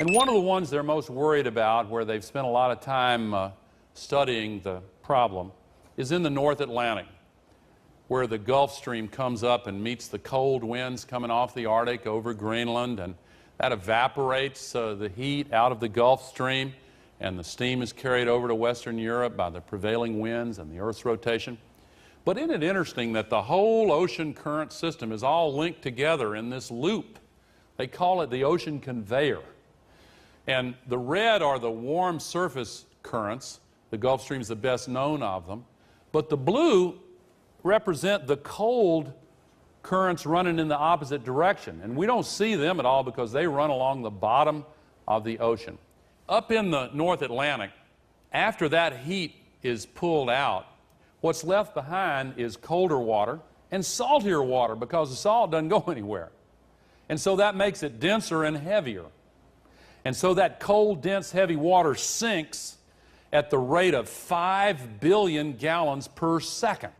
And one of the ones they're most worried about, where they've spent a lot of time studying the problem, is in the North Atlantic, where the Gulf Stream comes up and meets the cold winds coming off the Arctic over Greenland, and that evaporates the heat out of the Gulf Stream, and the steam is carried over to Western Europe by the prevailing winds and the Earth's rotation. But isn't it interesting that the whole ocean current system is all linked together in this loop? They call it the ocean conveyor. And the red are the warm surface currents. The Gulf Stream is the best known of them. But the blue represent the cold currents running in the opposite direction. And we don't see them at all because they run along the bottom of the ocean. Up in the North Atlantic, after that heat is pulled out, what's left behind is colder water and saltier water, because the salt doesn't go anywhere. And so that makes it denser and heavier. And so that cold, dense, heavy water sinks at the rate of 5 billion gallons per second.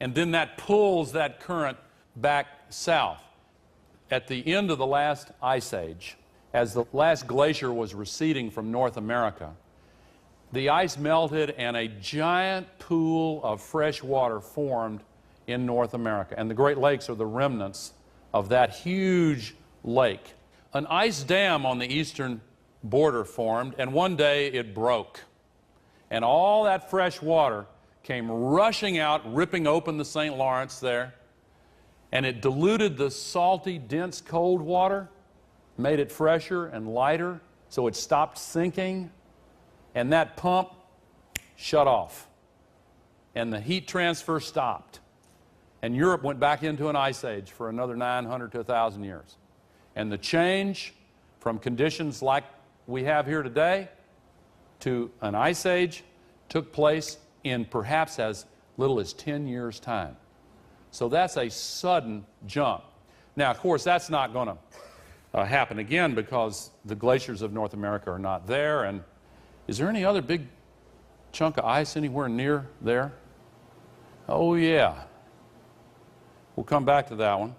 And then that pulls that current back south. At the end of the last ice age, as the last glacier was receding from North America, the ice melted and a giant pool of fresh water formed in North America. And the Great Lakes are the remnants of that huge lake. An ice dam on the eastern border formed, and one day it broke. And all that fresh water came rushing out, ripping open the St. Lawrence there, and it diluted the salty, dense, cold water, made it fresher and lighter, so it stopped sinking, and that pump shut off. And the heat transfer stopped. And Europe went back into an ice age for another 900 to 1,000 years. And the change from conditions like we have here today to an ice age took place in perhaps as little as 10 years' time. So that's a sudden jump. Now, of course, that's not going to happen again, because the glaciers of North America are not there. And is there any other big chunk of ice anywhere near there? Oh, yeah. We'll come back to that one.